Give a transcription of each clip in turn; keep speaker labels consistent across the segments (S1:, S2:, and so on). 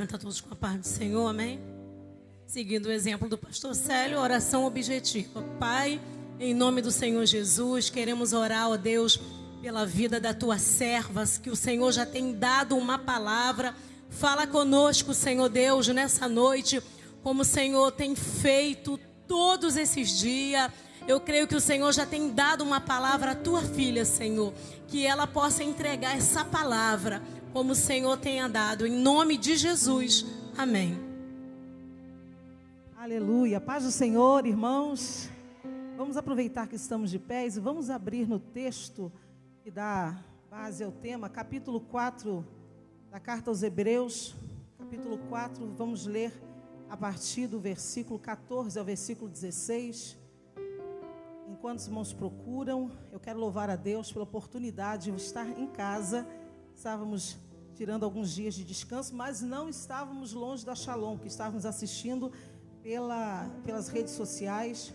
S1: A todos com a paz do Senhor, amém? Seguindo o exemplo do pastor Célio, oração objetiva. Pai, em nome do Senhor Jesus, queremos orar, ó Deus, pela vida da tua serva, que o Senhor já tem dado uma palavra. Fala conosco, Senhor Deus, nessa noite, como o Senhor tem feito todos esses dias. Eu creio que o Senhor já tem dado uma palavra à tua filha, Senhor, que ela possa entregar essa palavra como o Senhor tenha dado, em nome de Jesus, amém.
S2: Aleluia, paz do Senhor, irmãos. Vamos aproveitar que estamos de pés e vamos abrir no texto que dá base ao tema, capítulo 4 da carta aos Hebreus, capítulo 4, vamos ler a partir do versículo 14 ao versículo 16. Enquanto os irmãos procuram, eu quero louvar a Deus pela oportunidade de estar em casa. Estávamos tirando alguns dias de descanso, mas não estávamos longe da Shalom, que estávamos assistindo pelas redes sociais,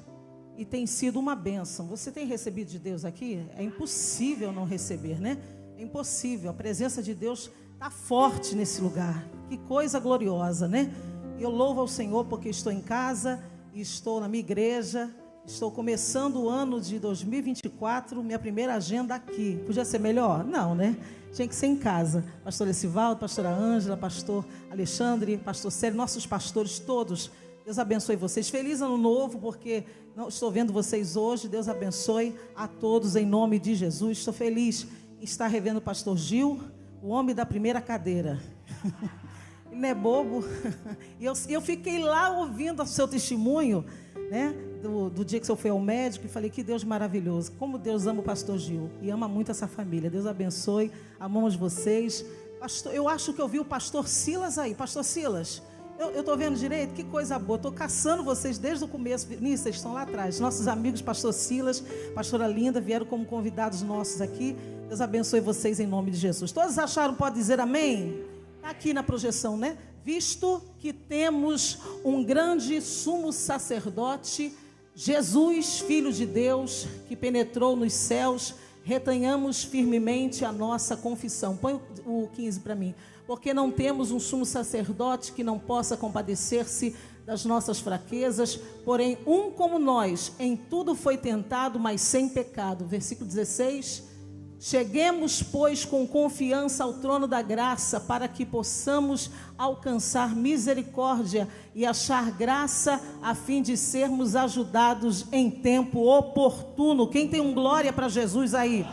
S2: e tem sido uma bênção. Você tem recebido de Deus aqui? É impossível não receber, né? É impossível, a presença de Deus está forte nesse lugar. Que coisa gloriosa, né? Eu louvo ao Senhor porque estou em casa, estou na minha igreja. Estou começando o ano de 2024, minha primeira agenda aqui. Podia ser melhor? Não, né? Tinha que ser em casa. Pastor Lecivaldo, pastora Ângela, pastor Alexandre, pastor Célio, nossos pastores todos. Deus abençoe vocês. Feliz ano novo, porque não estou vendo vocês hoje. Deus abençoe a todos em nome de Jesus. Estou feliz em estar revendo o pastor Gil, o homem da primeira cadeira. Ele não é bobo. E eu fiquei lá ouvindo o seu testemunho, né? Do dia que o senhor foi ao médico, e falei, que Deus maravilhoso, como Deus ama o pastor Gil, e ama muito essa família. Deus abençoe, amamos vocês. Pastor, eu acho que eu vi o pastor Silas aí. Pastor Silas, eu estou vendo direito? Que coisa boa, estou caçando vocês desde o começo. Nisso, vocês estão lá atrás. Nossos amigos, pastor Silas, pastora Linda, vieram como convidados nossos aqui. Deus abençoe vocês em nome de Jesus. Todos acharam, pode dizer amém? Está aqui na projeção, né? Visto que temos um grande sumo sacerdote, Jesus, Filho de Deus, que penetrou nos céus, retenhamos firmemente a nossa confissão. Põe o 15 para mim. Porque não temos um sumo sacerdote que não possa compadecer-se das nossas fraquezas, porém um como nós, em tudo foi tentado, mas sem pecado. Versículo 16. Cheguemos, pois, com confiança ao trono da graça, para que possamos alcançar misericórdia e achar graça, a fim de sermos ajudados em tempo oportuno. Quem tem um glória para Jesus aí?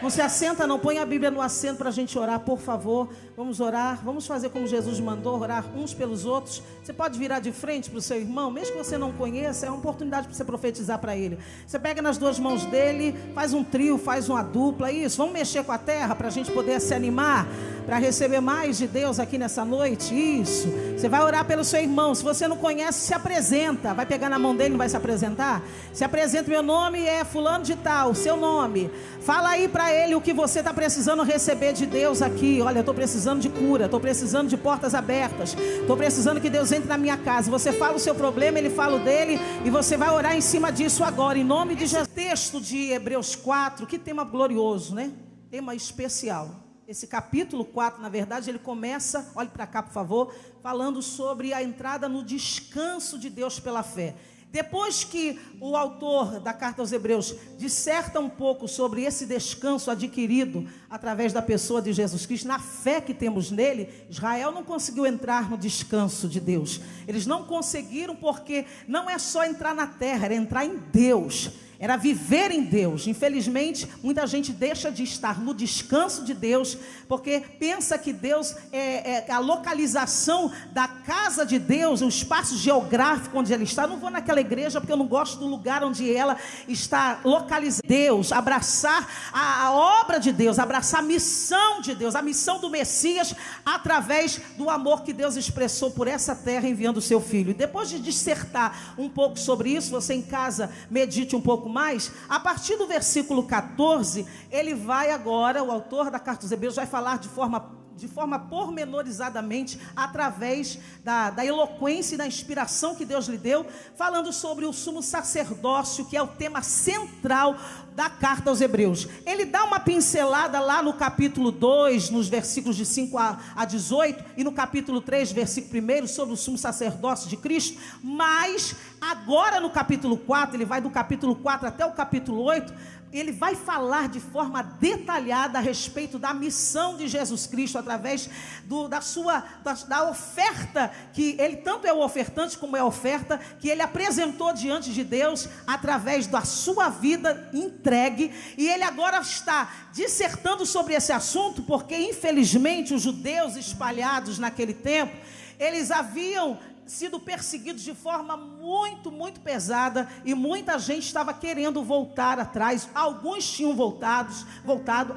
S2: Não se assenta não, põe a Bíblia no assento para a gente orar, por favor. Vamos orar, vamos fazer como Jesus mandou, orar uns pelos outros. Você pode virar de frente para o seu irmão, mesmo que você não conheça, é uma oportunidade para você profetizar para ele. Você pega nas duas mãos dele, faz um trio, faz uma dupla, isso. Vamos mexer com a terra para a gente poder se animar, para receber mais de Deus aqui nessa noite, isso. Você vai orar pelo seu irmão, se você não conhece, se apresenta. Vai pegar na mão dele, não vai se apresentar? Se apresenta, meu nome é fulano de tal, seu nome. Fala aí para ele o que você está precisando receber de Deus aqui. Olha, eu estou precisando de cura, estou precisando de portas abertas, estou precisando que Deus entre na minha casa. Você fala o seu problema, ele fala o dele, e você vai orar em cima disso agora, em nome de Jesus. Texto de Hebreus 4, que tema glorioso, né? Tema especial. Esse capítulo 4, na verdade, ele começa, olhe para cá por favor, falando sobre a entrada no descanso de Deus pela fé. Depois que o autor da carta aos Hebreus disserta um pouco sobre esse descanso adquirido através da pessoa de Jesus Cristo, na fé que temos nele, Israel não conseguiu entrar no descanso de Deus. Eles não conseguiram porque não é só entrar na terra, era entrar em Deus. Era viver em Deus. Infelizmente, muita gente deixa de estar no descanso de Deus, porque pensa que Deus é a localização da casa de Deus, o espaço geográfico onde ela está. Eu não vou naquela igreja porque eu não gosto do lugar onde ela está localizada. Deus, abraçar a obra de Deus, abraçar a missão de Deus, a missão do Messias, através do amor que Deus expressou por essa terra, enviando o seu Filho. E depois de dissertar um pouco sobre isso, você em casa medite um pouco mais. A partir do versículo 14, ele vai agora, o autor da carta aos Hebreus vai falar de forma de forma pormenorizadamente, através da eloquência e da inspiração que Deus lhe deu, falando sobre o sumo sacerdócio, que é o tema central da carta aos Hebreus. Ele dá uma pincelada lá no capítulo 2, nos versículos de 5 a 18, e no capítulo 3, versículo 1, sobre o sumo sacerdócio de Cristo, mas agora no capítulo 4, ele vai do capítulo 4 até o capítulo 8, ele vai falar de forma detalhada a respeito da missão de Jesus Cristo, através da oferta, que ele tanto é o ofertante como é a oferta, que ele apresentou diante de Deus, através da sua vida entregue, e ele agora está dissertando sobre esse assunto, porque infelizmente os judeus espalhados naquele tempo, eles haviam sido perseguidos de forma muito, muito pesada, e muita gente estava querendo voltar atrás. Alguns tinham voltado,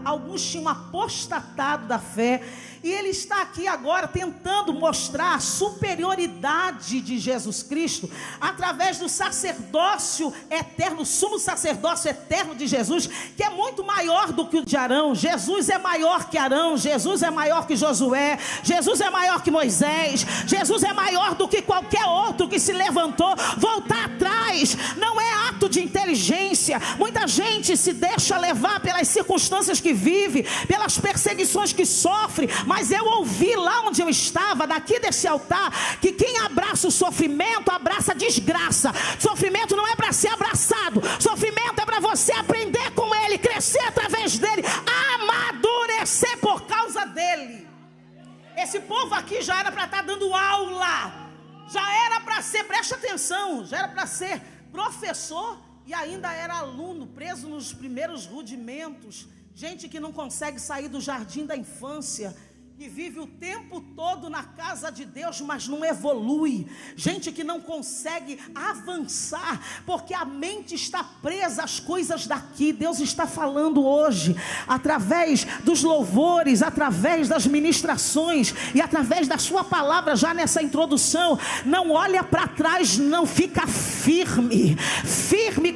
S2: alguns tinham apostatado da fé, e ele está aqui agora tentando mostrar a superioridade de Jesus Cristo, através do sacerdócio eterno, sumo sacerdócio eterno de Jesus, que é muito maior do que o de Arão. Jesus é maior que Arão, Jesus é maior que Josué, Jesus é maior que Moisés, Jesus é maior do que qualquer outro que se levantou. Voltar atrás não é ato de inteligência. Muita gente se deixa levar pelas circunstâncias que vive, pelas perseguições que sofre, mas eu ouvi lá onde eu estava, daqui desse altar, que quem abraça o sofrimento, abraça a desgraça. Sofrimento não é para ser abraçado, sofrimento é para você aprender com ele, crescer através dele, amadurecer por causa dele. Esse povo aqui já era para estar dando aula, já era para ser, preste atenção, já era para ser professor, e ainda era aluno, preso nos primeiros rudimentos. Gente que não consegue sair do jardim da infância, que vive o tempo todo na casa de Deus, mas não evolui. Gente que não consegue avançar, porque a mente está presa às coisas daqui. Deus está falando hoje, através dos louvores, através das ministrações e através da sua palavra, já nessa introdução. Não olha para trás, não, fica firme,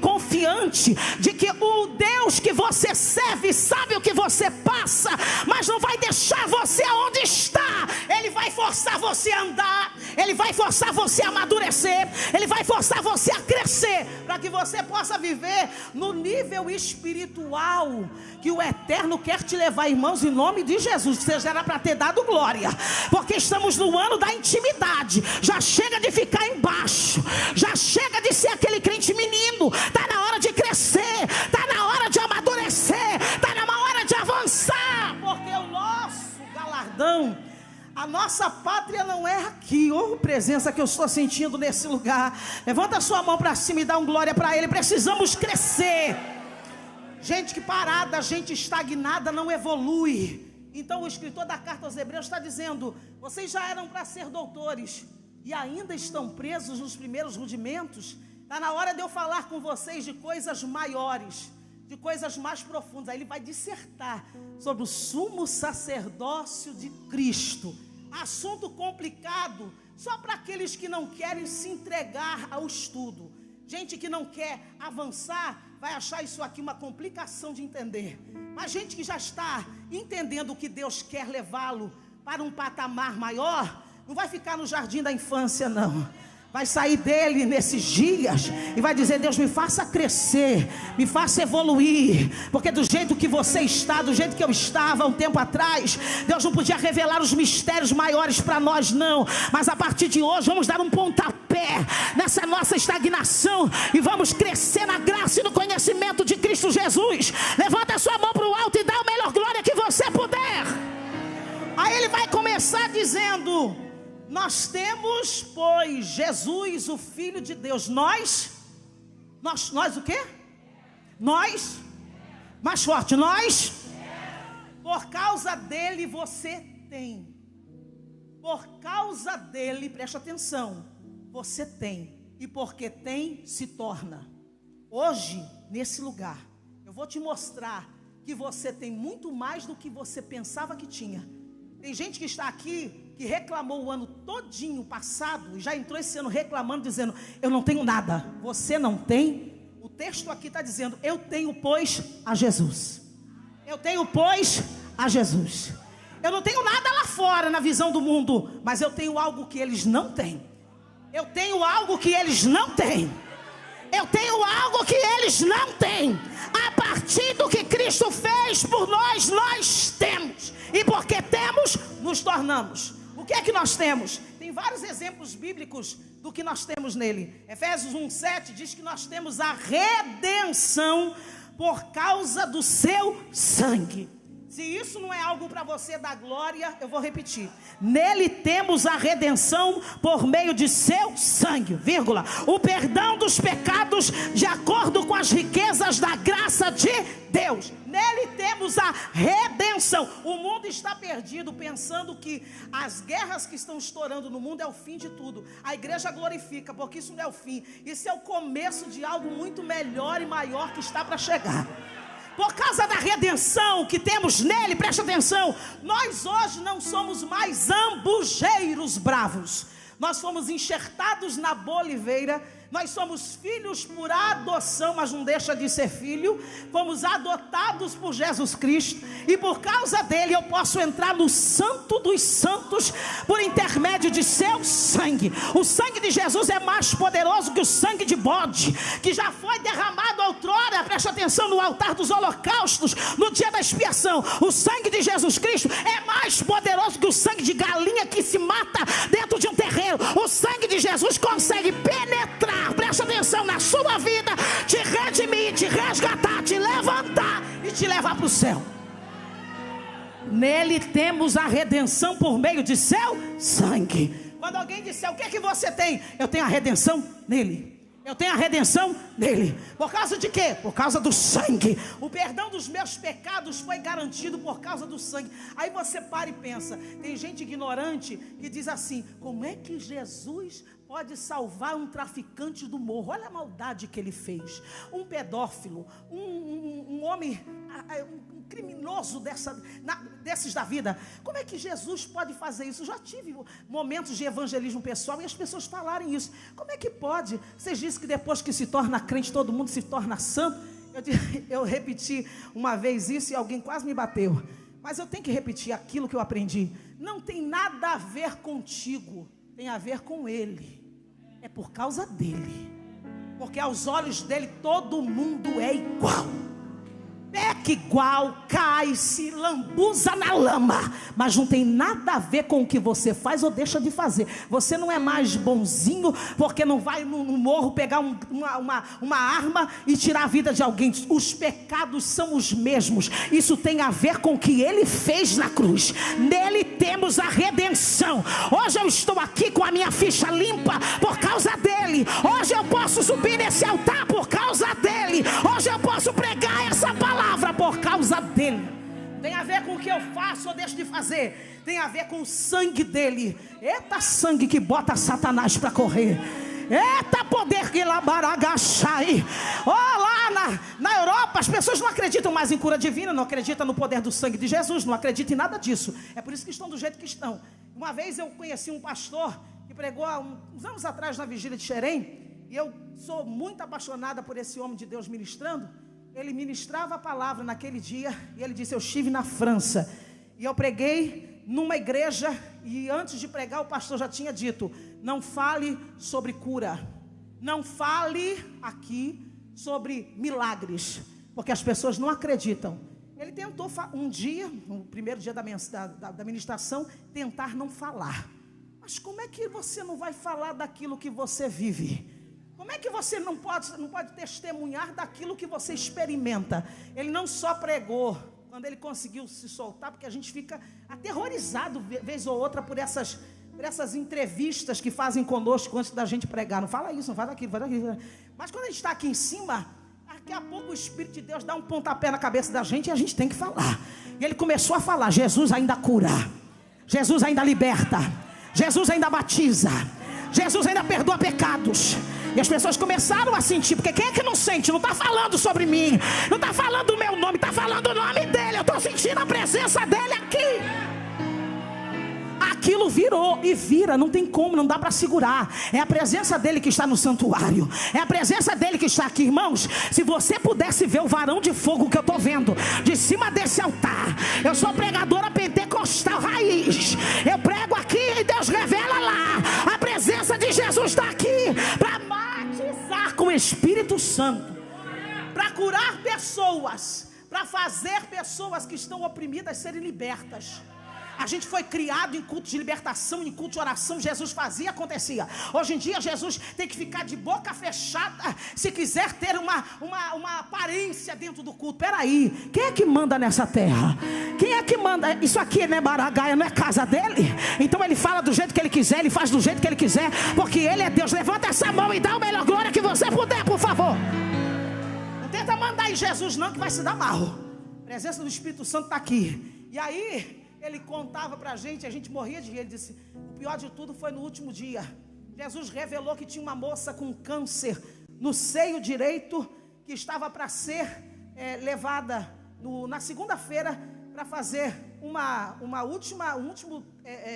S2: confiante de que o Deus que você serve sabe o que você passa, mas não vai deixar você onde está. Ele vai forçar você a andar, ele vai forçar você a amadurecer, ele vai forçar você a crescer, para que você possa viver no nível espiritual que o Eterno quer te levar. Irmãos, em nome de Jesus, você já era para ter dado glória, porque estamos no ano da intimidade. Já chega de ficar embaixo, já chega de ser aquele crente menino. Está na hora de crescer, está na hora de amadurecer, está na hora de avançar, porque o nosso galardão, a nossa pátria não é aqui. Oh, presença que eu estou sentindo nesse lugar. Levanta a sua mão para cima e dá glória para Ele. Precisamos crescer. Gente que parada, gente estagnada não evolui. Então o escritor da carta aos Hebreus está dizendo: vocês já eram para ser doutores e ainda estão presos nos primeiros rudimentos. Está na hora de eu falar com vocês de coisas maiores, de coisas mais profundas. Aí ele vai dissertar sobre o sumo sacerdócio de Cristo. Assunto complicado só para aqueles que não querem se entregar ao estudo. Gente que não quer avançar vai achar isso aqui uma complicação de entender. Mas gente que já está entendendo que Deus quer levá-lo para um patamar maior, não vai ficar no jardim da infância, não. Vai sair dele nesses dias e vai dizer: Deus, me faça crescer, me faça evoluir, porque do jeito que você está, do jeito que eu estava há um tempo atrás, Deus não podia revelar os mistérios maiores para nós, não. Mas a partir de hoje vamos dar um pontapé nessa nossa estagnação e vamos crescer na graça e no conhecimento de Cristo Jesus. Levanta a sua mão para o alto e dá a melhor glória que você puder. Aí ele vai começar dizendo: nós temos, pois, Jesus, o Filho de Deus. Nós o quê? Nós, mais forte, nós, por causa dele você tem. Por causa dele, preste atenção, você tem. E porque tem, se torna. Hoje, nesse lugar, eu vou te mostrar que você tem muito mais do que você pensava que tinha. Tem gente que está aqui que reclamou o ano todinho passado e já entrou esse ano reclamando, dizendo: eu não tenho nada. Você não tem? O texto aqui está dizendo: eu tenho, pois, a Jesus. Eu tenho, pois, a Jesus. Eu não tenho nada lá fora na visão do mundo, mas eu tenho algo que eles não têm. Eu tenho algo que eles não têm. Eu tenho algo que eles não têm. A partir do que Cristo fez por nós, nós temos. E porque temos, nos tornamos. O que é que nós temos? Tem vários exemplos bíblicos do que nós temos nele. Efésios 1:7 diz que nós temos a redenção por causa do seu sangue. Se isso não é algo para você dar glória, eu vou repetir. Nele temos a redenção por meio de seu sangue, vírgula, o perdão dos pecados de acordo com as riquezas da graça de Deus. Nele temos a redenção. O mundo está perdido pensando que as guerras que estão estourando no mundo é o fim de tudo. A igreja glorifica, porque isso não é o fim. Isso é o começo de algo muito melhor e maior que está para chegar. Por causa da redenção que temos nele, presta atenção, nós hoje não somos mais ambujeiros bravos. Nós fomos enxertados na boa oliveira. Nós somos filhos por adoção, mas não deixa de ser filho. Fomos adotados por Jesus Cristo. E por causa dele eu posso entrar no santo dos santos por intermédio de seu sangue. O sangue de Jesus é mais poderoso que o sangue de bode, que já foi derramado outrora, presta atenção, no altar dos holocaustos, no dia da expiação. O sangue de Jesus Cristo é mais poderoso que o sangue de galinha que se mata dentro de um terreiro. O sangue de Jesus consegue penetrar, presta atenção, na sua vida, te redimir, te resgatar, te levantar e te levar para o céu. Nele temos a redenção por meio de seu sangue. Quando alguém disser, o que é que você tem? Eu tenho a redenção nele. Eu tenho a redenção nele. Por causa de quê? Por causa do sangue. O perdão dos meus pecados foi garantido por causa do sangue. Aí você para e pensa. Tem gente ignorante que diz assim: como é que Jesus pode salvar um traficante do morro? Olha a maldade que ele fez. Um pedófilo, um homem, um criminoso desses da vida. Como é que Jesus pode fazer isso? Já tive momentos de evangelismo pessoal e as pessoas falarem isso. Como é que pode? Vocês dizem que depois que se torna crente todo mundo se torna santo. Eu repeti uma vez isso e alguém quase me bateu. Mas eu tenho que repetir aquilo que eu aprendi. Não tem nada a ver contigo, tem a ver com ele. É por causa dele. Porque aos olhos dele todo mundo é igual. Peca igual, cai, se lambuza na lama. Mas não tem nada a ver com o que você faz ou deixa de fazer. Você não é mais bonzinho porque não vai no morro pegar uma arma e tirar a vida de alguém. Os pecados são os mesmos. Isso tem a ver com o que ele fez na cruz. Nele temos a redenção. Hoje eu estou aqui com a minha ficha limpa por causa dele. Hoje eu posso subir nesse altar por causa dele. Hoje eu posso pregar essa palavra por causa dele. Tem a ver com o que eu faço ou deixo de fazer. Tem a ver com o sangue dele. Eita, sangue que bota Satanás para correr. Eita, poder que labaragachai. Lá na Europa as pessoas não acreditam mais em cura divina, não acreditam no poder do sangue de Jesus, não acreditam em nada disso. É por isso que estão do jeito que estão. Uma vez eu conheci um pastor que pregou há uns anos atrás na vigília de Xerém. E eu sou muito apaixonada por esse homem de Deus ministrando. Ele ministrava a palavra naquele dia e ele disse: eu estive na França e eu preguei numa igreja, e antes de pregar o pastor já tinha dito: não fale sobre cura, não fale aqui sobre milagres, porque as pessoas não acreditam. Ele tentou um dia, no primeiro dia da ministração, tentar não falar. Mas como é que você não vai falar daquilo que você vive? Como é que você não pode testemunhar daquilo que você experimenta? Ele não só pregou, quando ele conseguiu se soltar, porque a gente fica aterrorizado vez ou outra por essas entrevistas que fazem conosco antes da gente pregar. Não fala isso, não fala daquilo, fala daquilo. Mas quando a gente está aqui em cima, daqui a pouco o Espírito de Deus dá um pontapé na cabeça da gente e a gente tem que falar. E ele começou a falar: Jesus ainda cura, Jesus ainda liberta, Jesus ainda batiza, Jesus ainda perdoa pecados. E as pessoas começaram a sentir, porque quem é que não sente? Não está falando sobre mim, não está falando o meu nome, está falando o nome dele. Eu estou sentindo a presença dele aqui. aquilo virou e vira, não tem como, não dá para segurar. É a presença dele que está no santuário, é a presença dele que está aqui, irmãos. Se você pudesse ver o varão de fogo que eu estou vendo de cima desse altar, eu sou pregadora pentecostal raiz, eu prego aqui e Deus revela lá. A presença de Jesus está aqui para batizar com o Espírito Santo, para curar pessoas, para fazer pessoas que estão oprimidas serem libertas. A gente foi criado em culto de libertação, em culto de oração. Jesus fazia, acontecia. Hoje em dia Jesus tem que ficar de boca fechada se quiser ter uma aparência dentro do culto. Peraí, quem é que manda nessa terra? Quem é que manda? Isso aqui não é Maragaia, não é casa dele? Então ele fala do jeito que ele quiser, ele faz do jeito que ele quiser, porque ele é Deus. Levanta essa mão e dá a melhor glória que você puder, por favor. Não tenta mandar em Jesus não, que vai se dar mal. A presença do Espírito Santo está aqui. E aí ele contava para a gente morria de rir. Ele disse: o pior de tudo foi no último dia. Jesus revelou que tinha uma moça com câncer no seio direito, que estava para ser levada na segunda-feira para fazer um último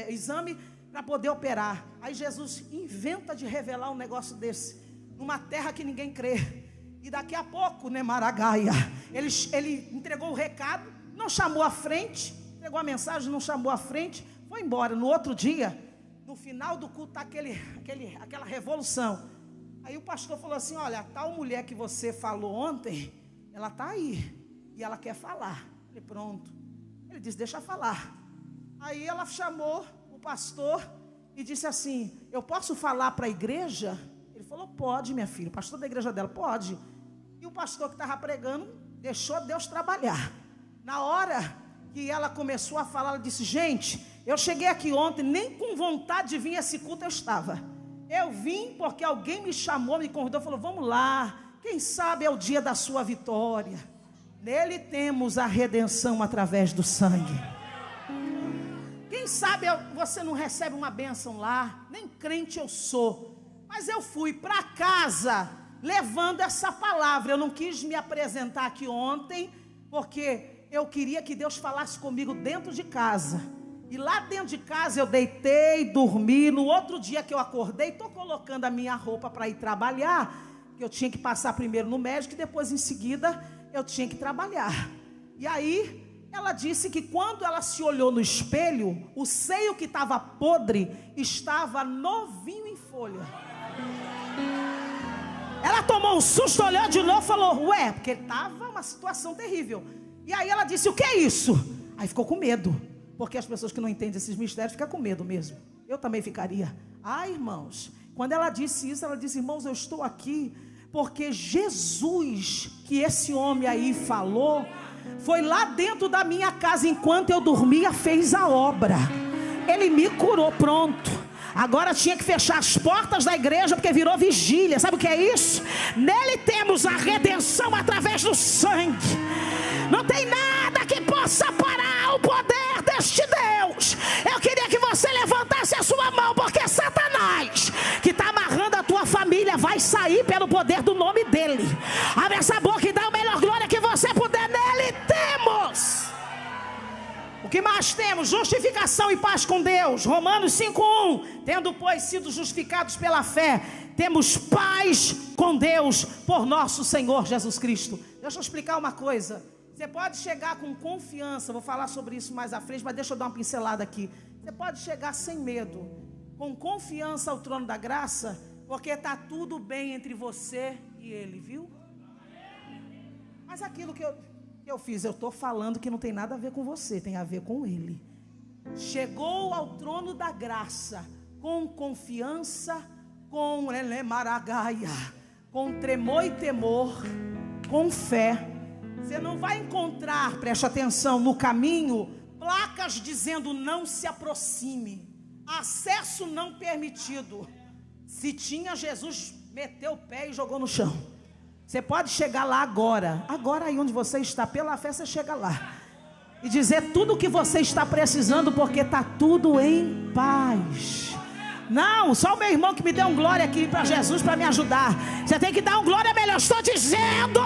S2: exame para poder operar. Aí Jesus inventa de revelar um negócio desse numa terra que ninguém crê. E daqui a pouco, né, Maragaia, ele entregou o recado, não chamou à frente, entregou a mensagem, não chamou à frente, foi embora. No outro dia, no final do culto, tá aquela revolução. Aí o pastor falou assim: olha, a tal mulher que você falou ontem, ela está aí, e ela quer falar. Ele: pronto. Ele disse: deixa falar. Aí ela chamou o pastor e disse assim: eu posso falar para a igreja? Ele falou: pode, minha filha. O pastor da igreja dela: pode. E o pastor que estava pregando deixou Deus trabalhar. Na hora que ela começou a falar, ela disse: gente, eu cheguei aqui ontem, nem com vontade de vir a esse culto eu estava. Eu vim porque alguém me chamou, me convidou, falou: vamos lá, quem sabe é o dia da sua vitória. Nele temos a redenção através do sangue. Quem sabe você não recebe uma bênção lá, nem crente eu sou. Mas eu fui para casa levando essa palavra. Eu não quis me apresentar aqui ontem, porque eu queria que Deus falasse comigo dentro de casa. E lá dentro de casa eu deitei, dormi. No outro dia que eu acordei, estou colocando a minha roupa para ir trabalhar, que eu tinha que passar primeiro no médico e depois em seguida eu tinha que trabalhar. E aí ela disse que quando ela se olhou no espelho, o seio que estava podre estava novinho em folha. Ela tomou um susto, olhou de novo e falou: ué, porque estava uma situação terrível. E aí ela disse: o que é isso? Aí ficou com medo, porque as pessoas que não entendem esses mistérios ficam com medo mesmo. Eu também ficaria. Irmãos, quando ela disse isso, ela disse: irmãos, eu estou aqui porque Jesus, que esse homem aí falou, foi lá dentro da minha casa, enquanto eu dormia, fez a obra. Ele me curou, pronto. Agora tinha que fechar as portas da igreja, porque virou vigília. Sabe o que é isso? Nele temos a redenção através do sangue. Não tem nada que possa parar o poder deste Deus. Eu queria que você levantasse a sua mão, porque Satanás, que está amarrando a tua família, vai sair pelo poder do nome dele. Abre essa boca e dá a melhor glória que você puder. Nele temos. O que mais temos? Justificação e paz com Deus. Romanos 5:1. Tendo, pois, sido justificados pela fé, temos paz com Deus por nosso Senhor Jesus Cristo. Deixa eu explicar uma coisa. Você pode chegar com confiança, vou falar sobre isso mais à frente, mas deixa eu dar uma pincelada aqui. Você pode chegar sem medo, com confiança ao trono da graça, porque está tudo bem entre você e Ele, viu? Mas aquilo que eu fiz, eu estou falando que não tem nada a ver com você, tem a ver com Ele. Chegou ao trono da graça, com confiança, com Maragaia, com tremor e temor, com fé. Você não vai encontrar, preste atenção, no caminho, placas dizendo não se aproxime, acesso não permitido. Se tinha, Jesus meteu o pé e jogou no chão. Você pode chegar lá agora aí onde você está, pela fé você chega lá e dizer tudo o que você está precisando, porque está tudo em paz. Não, só o meu irmão que me deu um glória aqui para Jesus, para me ajudar. Você tem que dar um glória melhor. Estou dizendo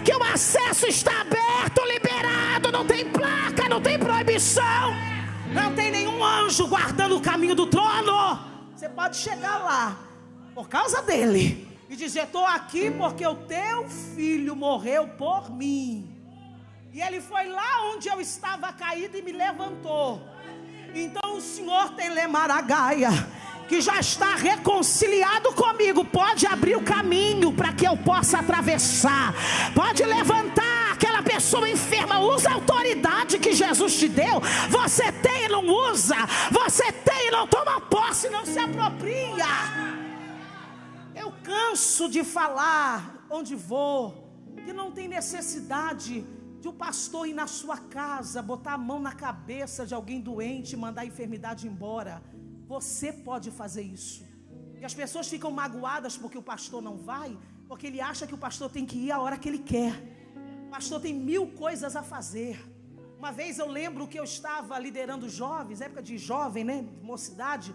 S2: que o acesso está aberto, liberado, não tem placa, não tem proibição. Não tem nenhum anjo guardando o caminho do trono. Você pode chegar lá por causa dele e dizer: estou aqui porque o teu filho morreu por mim. E ele foi lá onde eu estava caído e me levantou. Então o Senhor tem Lemaragaia, que já está reconciliado comigo. Pode abrir o caminho para que eu possa atravessar. Pode levantar aquela pessoa enferma. Usa a autoridade que Jesus te deu. Você tem e não usa. Você tem e não toma posse, não se apropria. Eu canso de falar onde vou, que não tem necessidade de um pastor ir na sua casa, botar a mão na cabeça de alguém doente e mandar a enfermidade embora. Você pode fazer isso. E as pessoas ficam magoadas porque o pastor não vai, porque ele acha que o pastor tem que ir a hora que ele quer. O pastor tem 1000 coisas a fazer. Uma vez eu lembro que eu estava liderando jovens, época de jovem, né, mocidade.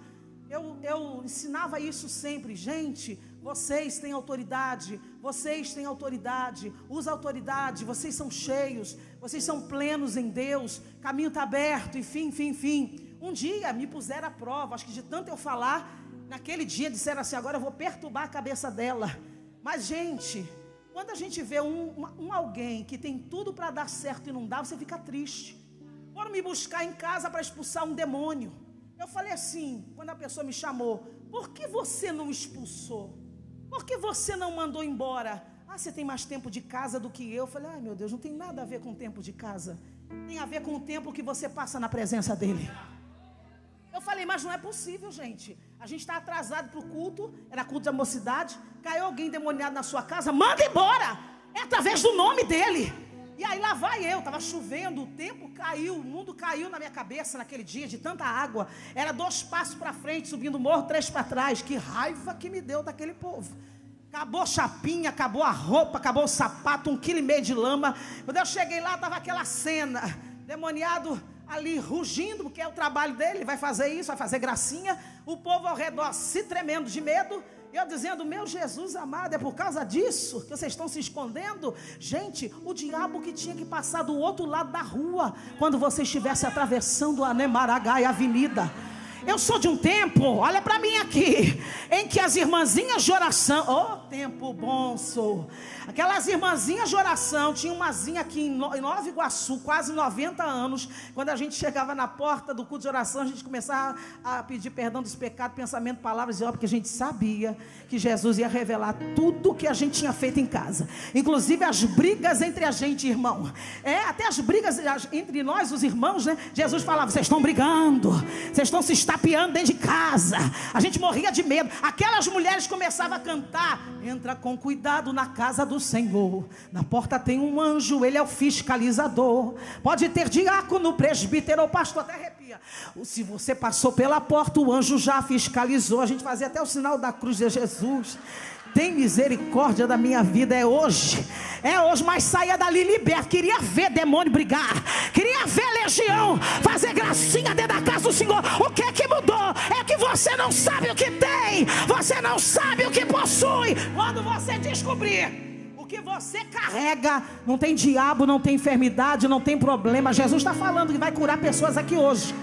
S2: Eu ensinava isso sempre. Gente, vocês têm autoridade. Vocês têm autoridade. Usa a autoridade. Vocês são cheios. Vocês são plenos em Deus. Caminho está aberto. Enfim. Um dia me puseram à prova. Acho que de tanto eu falar, naquele dia disseram assim: agora eu vou perturbar a cabeça dela. Mas gente, quando a gente vê alguém que tem tudo para dar certo e não dá, você fica triste. Foram me buscar em casa para expulsar um demônio. Eu falei assim, quando a pessoa me chamou: por que você não expulsou? Por que você não mandou embora? Ah, você tem mais tempo de casa do que eu. Eu falei: ai meu Deus, não tem nada a ver com o tempo de casa. Tem a ver com o tempo que você passa na presença dele. Eu falei: mas não é possível, gente. A gente está atrasado para o culto. Era culto da mocidade. Caiu alguém demoniado na sua casa, manda embora. É através do nome dele. E aí lá vai eu, estava chovendo, o tempo caiu, o mundo caiu na minha cabeça naquele dia, de tanta água. Era 2 passos para frente, subindo o morro, 3 para trás. Que raiva que me deu daquele povo. Acabou a chapinha, acabou a roupa, acabou o sapato, 1,5 kg de lama. Quando eu cheguei lá, estava aquela cena, demoniado ali rugindo, porque é o trabalho dele, vai fazer isso, vai fazer gracinha. O povo ao redor se tremendo de medo. Eu dizendo: meu Jesus amado, é por causa disso que vocês estão se escondendo? Gente, o diabo que tinha que passar do outro lado da rua, quando você estivesse atravessando a Lemaragaia Avenida. Eu sou de um tempo, olha para mim aqui, em que as irmãzinhas de oração, tempo bom sou. Aquelas irmãzinhas de oração, tinha umazinha aqui em Nova Iguaçu, quase 90 anos. Quando a gente chegava na porta do culto de oração, a gente começava a pedir perdão dos pecados, pensamento, palavras e obras, porque a gente sabia que Jesus ia revelar tudo que a gente tinha feito em casa, inclusive as brigas entre a gente, irmão. Até as brigas entre nós, os irmãos, né? Jesus falava: vocês estão brigando, vocês estão se estapeando dentro de casa. A gente morria de medo. Aquelas mulheres começavam a cantar: entra com cuidado na casa do Senhor, na porta tem um anjo, ele é o fiscalizador. Pode ter diácono, presbítero ou pastor, até arrepia. Se você passou pela porta, o anjo já fiscalizou. A gente fazia até o sinal da cruz de Jesus. Tem misericórdia da minha vida. É hoje, mas saia dali liberto. Queria ver demônio brigar, queria ver legião fazer gracinha dentro da casa do Senhor. O que é que mudou? É que você não sabe o que tem, você não sabe o que possui. Quando você descobrir o que você carrega, não tem diabo, não tem enfermidade, não tem problema. Jesus está falando que vai curar pessoas aqui hoje.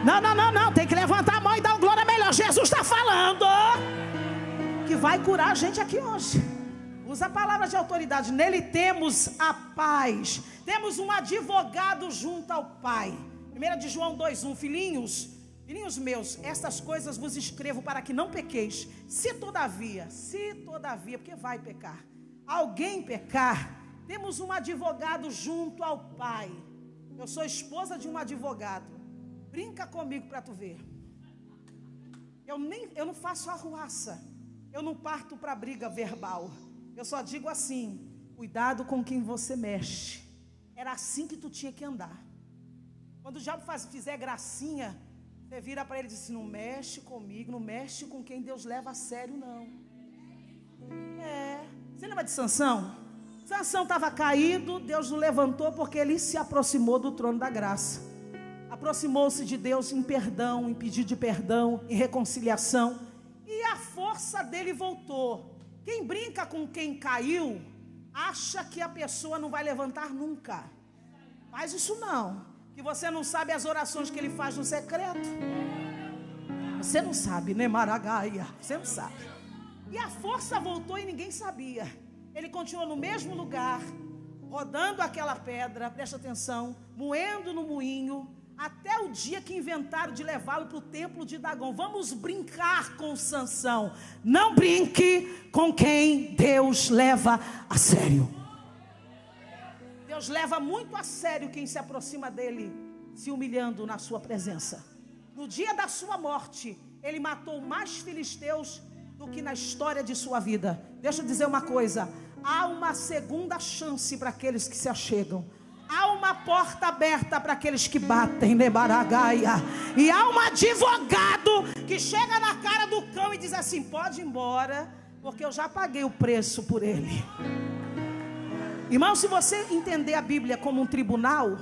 S2: Não, tem que levantar a mão e dar um glória melhor. Jesus está falando que vai curar a gente aqui hoje. Usa a palavra de autoridade. Nele temos a paz. Temos um advogado junto ao Pai. 1 de João 2:1. Filhinhos meus, estas coisas vos escrevo para que não pequeis. Se todavia, porque vai pecar, alguém pecar, temos um advogado junto ao Pai. Eu sou esposa de um advogado. Brinca comigo para tu ver. Eu não faço arruaça. Eu não parto para briga verbal. Eu só digo assim: cuidado com quem você mexe. Era assim que tu tinha que andar. Quando o diabo fizer gracinha, você vira para ele e diz assim: não mexe comigo, não mexe com quem Deus leva a sério, não. Você lembra de Sansão? Sansão estava caído, Deus o levantou porque ele se aproximou do trono da graça. Aproximou-se de Deus em perdão, em pedido de perdão, em reconciliação. E a força dele voltou. Quem brinca com quem caiu, acha que a pessoa não vai levantar nunca. Faz isso não. que você não sabe as orações que ele faz no secreto. Você não sabe, né, Maragaia? Você não sabe. E a força voltou e ninguém sabia. Ele continuou no mesmo lugar, rodando aquela pedra, presta atenção, moendo no moinho, até o dia que inventaram de levá-lo para o templo de Dagom. Vamos brincar com Sansão. Não brinque com quem Deus leva a sério. Deus leva muito a sério quem se aproxima dele, se humilhando na sua presença. No dia da sua morte, ele matou mais filisteus do que na história de sua vida. Deixa eu dizer uma coisa: há uma segunda chance para aqueles que se achegam. Há uma porta aberta para aqueles que batem, Nebaragaia. E há um advogado que chega na cara do cão e diz assim: pode ir embora, porque eu já paguei o preço por ele. Irmão, se você entender a Bíblia como um tribunal,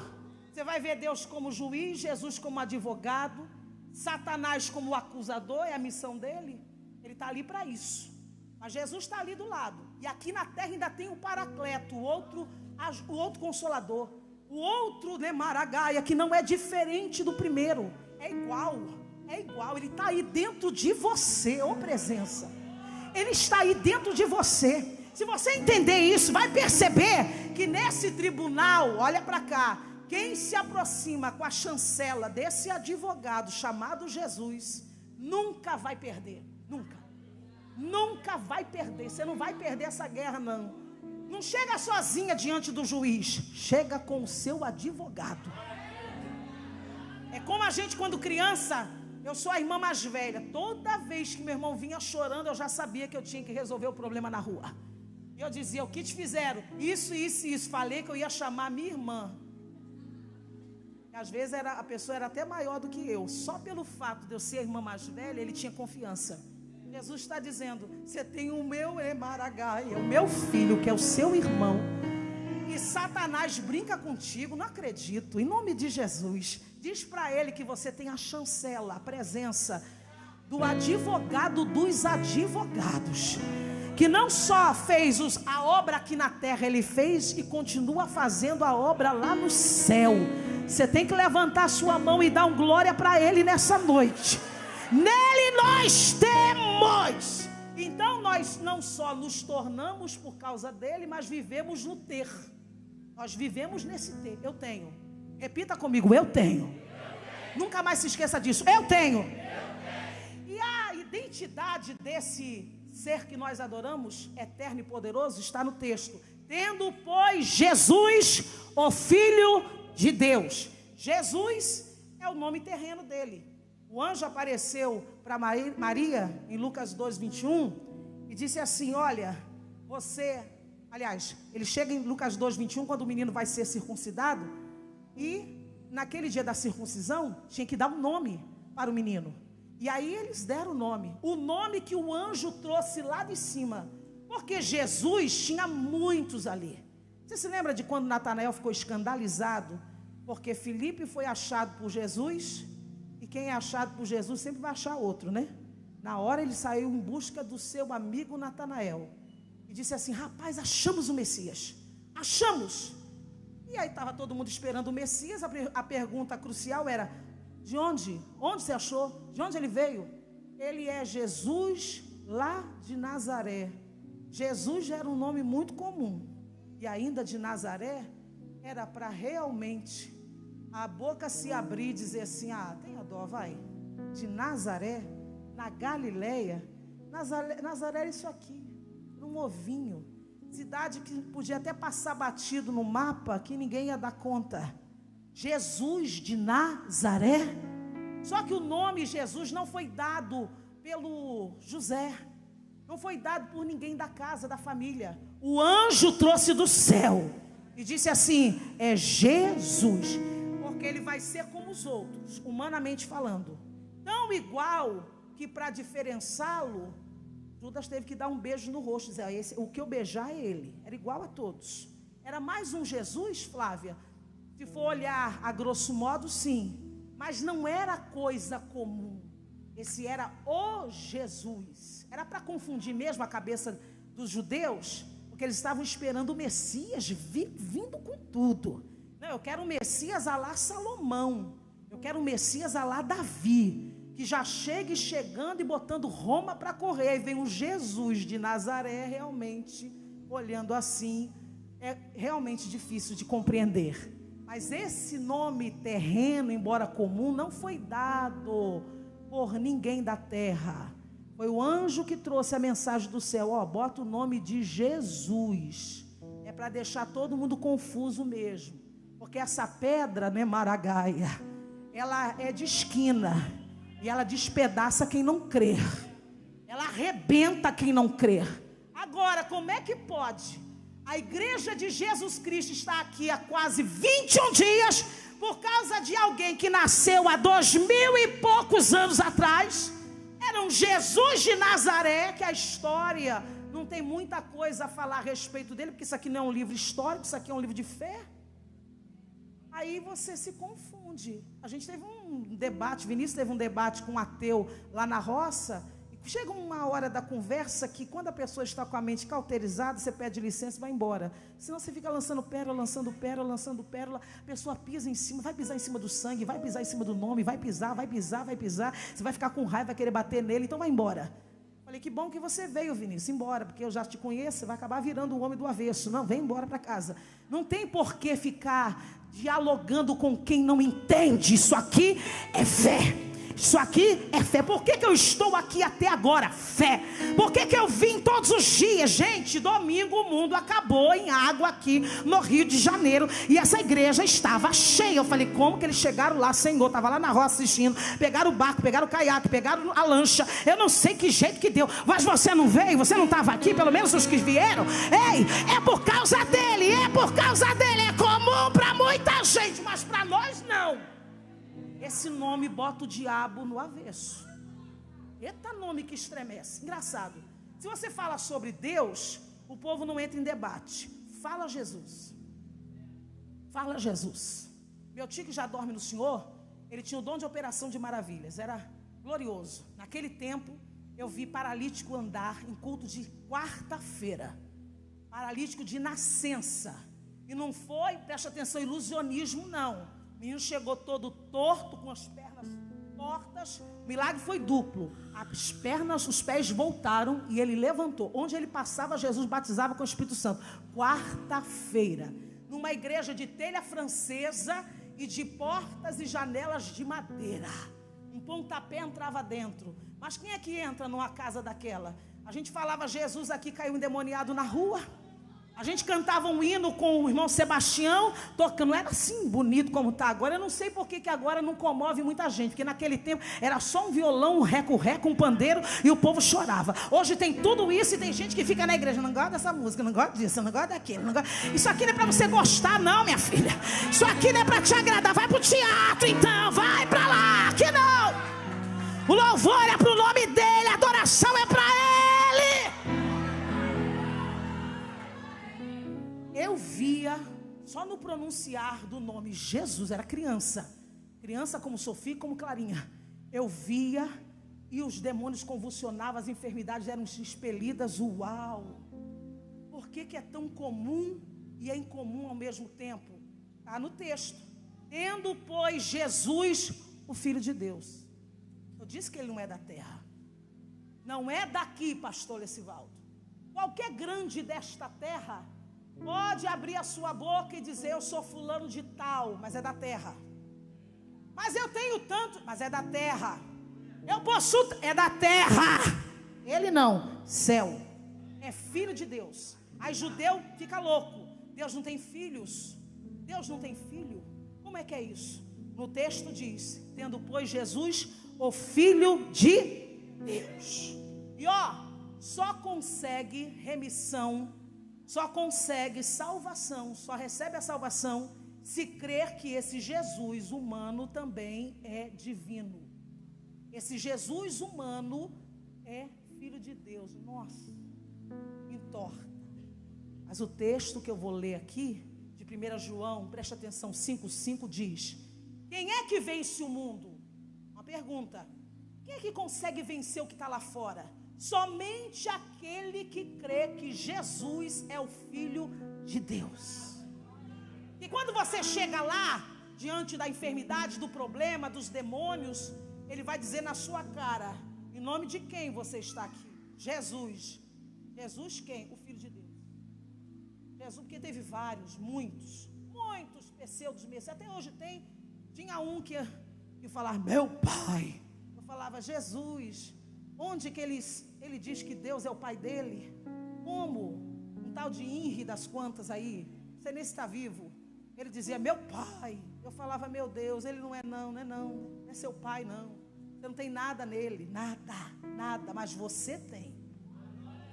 S2: você vai ver Deus como juiz, Jesus como advogado, Satanás como acusador, é a missão dele. Ele está ali para isso. Mas Jesus está ali do lado. E aqui na terra ainda tem o Paracleto, o outro Consolador, o outro Nemaragaia, que não é diferente do primeiro. É igual. Ele está aí dentro de você, ô presença. Ele está aí dentro de você. Se você entender isso, vai perceber que nesse tribunal, olha para cá, quem se aproxima com a chancela desse advogado chamado Jesus, nunca vai perder. Nunca vai perder. Você não vai perder essa guerra, não. Não chega sozinha diante do juiz, chega com o seu advogado. É como a gente quando criança. Eu sou a irmã mais velha. Toda vez que meu irmão vinha chorando, eu já sabia que eu tinha que resolver o problema na rua. E eu dizia: o que te fizeram? Isso. Falei que eu ia chamar minha irmã. E às vezes a pessoa era até maior do que eu. Só pelo fato de eu ser a irmã mais velha, ele tinha confiança. Jesus está dizendo: você tem o meu Emaragaia, o meu filho, que é o seu irmão. E Satanás brinca contigo, não acredito. Em nome de Jesus, diz para ele que você tem a chancela, a presença do advogado dos advogados, que não só fez a obra aqui na terra, ele fez e continua fazendo a obra lá no céu. Você tem que levantar sua mão e dar um glória para ele nessa noite. Nele nós temos. Então nós não só nos tornamos por causa dele, mas vivemos no ter. Nós vivemos nesse ter. Eu tenho. Repita comigo: eu tenho. Nunca mais se esqueça disso. Eu tenho. E a identidade desse ser que nós adoramos, eterno e poderoso, está no texto. Tendo, pois, Jesus, o Filho de Deus. Jesus é o nome terreno dele. O anjo apareceu para Maria, em Lucas 2, 21, e disse assim: olha, ele chega em Lucas 2, 21, quando o menino vai ser circuncidado, e naquele dia da circuncisão, tinha que dar um nome para o menino. E aí eles deram o nome que o anjo trouxe lá de cima, porque Jesus tinha muitos ali. Você se lembra de quando Natanael ficou escandalizado, porque Filipe foi achado por Jesus? E quem é achado por Jesus sempre vai achar outro, né? Na hora ele saiu em busca do seu amigo Natanael e disse assim: rapaz, achamos o Messias, achamos. E aí estava todo mundo esperando o Messias. A pergunta crucial era: de onde? Onde você achou? De onde ele veio? Ele é Jesus lá de Nazaré. Jesus já era um nome muito comum, e ainda de Nazaré era para realmente a boca se abrir e dizer assim: ah, tenha dó, vai. De Nazaré, na Galileia. Nazaré era isso aqui, um ovinho. Cidade que podia até passar batido no mapa, que ninguém ia dar conta. Jesus de Nazaré. Só que o nome Jesus não foi dado pelo José, não foi dado por ninguém da casa, da família. O anjo trouxe do céu e disse assim: é Jesus, porque ele vai ser como os outros, humanamente falando. Tão igual que para diferenciá-lo, Judas teve que dar um beijo no rosto, dizer: o que eu beijar é ele. Era igual a todos. Era mais um Jesus, Flávia? Se for olhar a grosso modo, sim. Mas não era coisa comum. Esse era o Jesus. Era para confundir mesmo a cabeça dos judeus, porque eles estavam esperando o Messias vindo com tudo. Não, eu quero um Messias a lá Salomão. Eu quero um Messias a lá Davi, que já chegue chegando e botando Roma para correr. Aí vem o Jesus de Nazaré, realmente, olhando assim, é realmente difícil de compreender. Mas esse nome terreno, embora comum, não foi dado por ninguém da terra. Foi o anjo que trouxe a mensagem do céu. Ó, bota o nome de Jesus. É para deixar todo mundo confuso mesmo. Porque essa pedra, né, Maragaia, ela é de esquina. E ela despedaça quem não crer. Ela arrebenta quem não crer. Agora, como é que pode? A igreja de Jesus Cristo está aqui há quase 21 dias por causa de alguém que nasceu há 2000 e poucos anos atrás. Era um Jesus de Nazaré, que a história não tem muita coisa a falar a respeito dele, porque isso aqui não é um livro histórico, isso aqui é um livro de fé. Aí você se confunde. A gente teve um debate, Vinícius teve um debate com um ateu lá na roça. Chega uma hora da conversa que quando a pessoa está com a mente cauterizada, você pede licença e vai embora. Senão você fica lançando pérola, a pessoa pisa em cima, vai pisar em cima do sangue, vai pisar em cima do nome, vai pisar. Você vai ficar com raiva, vai querer bater nele, então vai embora. Falei, que bom que você veio, Vinícius, embora, porque eu já te conheço, você vai acabar virando o homem do avesso. Não, vem embora para casa. Não tem por que ficar dialogando com quem não entende. Isso aqui é fé. Isso aqui é fé. Por que eu estou aqui até agora? Fé. Por que eu vim todos os dias? Gente, domingo o mundo acabou em água aqui no Rio de Janeiro e essa igreja estava cheia. Eu falei, como que eles chegaram lá, Senhor? Estava lá na roça assistindo. Pegaram o barco, pegaram o caiaque, pegaram a lancha. Eu não sei que jeito que deu. Mas você não veio? Você não estava aqui? Pelo menos os que vieram? Ei, é por causa dele. É por causa dele. É comum para muita gente, mas para nós não. Esse nome bota o diabo no avesso. Eita nome que estremece. Engraçado. Se você fala sobre Deus, o povo não entra em debate. Fala Jesus. Fala Jesus. Meu tio que já dorme no Senhor, ele tinha o dom de operação de maravilhas. Era glorioso. Naquele tempo, eu vi paralítico andar em culto de quarta-feira. Paralítico de nascença. E não foi, preste atenção, ilusionismo não. O menino chegou todo torto, com as pernas tortas. O milagre foi duplo. As pernas, os pés voltaram e ele levantou. Onde ele passava, Jesus batizava com o Espírito Santo. Quarta-feira, numa igreja de telha francesa e de portas e janelas de madeira. Um pontapé entrava dentro. Mas quem é que entra numa casa daquela? A gente falava, Jesus aqui caiu endemoniado na rua. A gente cantava um hino com o irmão Sebastião, tocando, não era assim bonito como está agora. Eu não sei por que agora não comove muita gente, porque naquele tempo era só um violão, um reco-reco, um pandeiro e o povo chorava. Hoje tem tudo isso e tem gente que fica na igreja, não gosta dessa música, não gosta disso, não gosta daquilo, não gosta... Isso aqui não é para você gostar não, minha filha. Isso aqui não é para te agradar, vai para o teatro então, vai para lá, aqui não. O louvor é para o nome dele, a adoração é para ele. Eu via, só no pronunciar do nome Jesus, era criança como Sofia, como Clarinha, eu via e os demônios convulsionavam, as enfermidades eram expelidas. Uau! Por que é tão comum e é incomum ao mesmo tempo? Está no texto. Tendo, pois, Jesus, o Filho de Deus. Eu disse que ele não é da terra, não é daqui, pastor Lecivaldo. Qualquer grande desta terra pode abrir a sua boca e dizer, eu sou fulano de tal, mas é da terra. Mas eu tenho tanto, mas é da terra. Eu possuo, é da terra. Ele não, céu. É filho de Deus. Aí judeu fica louco. Deus não tem filhos. Deus não tem filho. Como é que é isso? No texto diz, tendo pois Jesus o Filho de Deus. E só consegue remissão, só consegue salvação, só recebe a salvação se crer que esse Jesus humano também é divino. Esse Jesus humano é filho de Deus. Nossa, entorta. Mas o texto que eu vou ler aqui, de 1 João, presta atenção, 5,5 diz: quem é que vence o mundo? Uma pergunta. Quem é que consegue vencer o que está lá fora? Somente aquele que crê que Jesus é o Filho de Deus. E quando você chega lá, diante da enfermidade, do problema, dos demônios, ele vai dizer na sua cara: em nome de quem você está aqui? Jesus. Jesus quem? O Filho de Deus. Jesus, porque teve vários, muitos pseudos messias. Até hoje tem. Tinha um que falava: meu pai. Eu falava: Jesus. Onde que ele diz que Deus é o pai dele? Como? Um tal de Henri das quantas aí. Você nem está vivo. Ele dizia: meu pai. Eu falava: meu Deus, ele não é não, não é seu pai não. Você não tem nada nele, nada, mas você tem.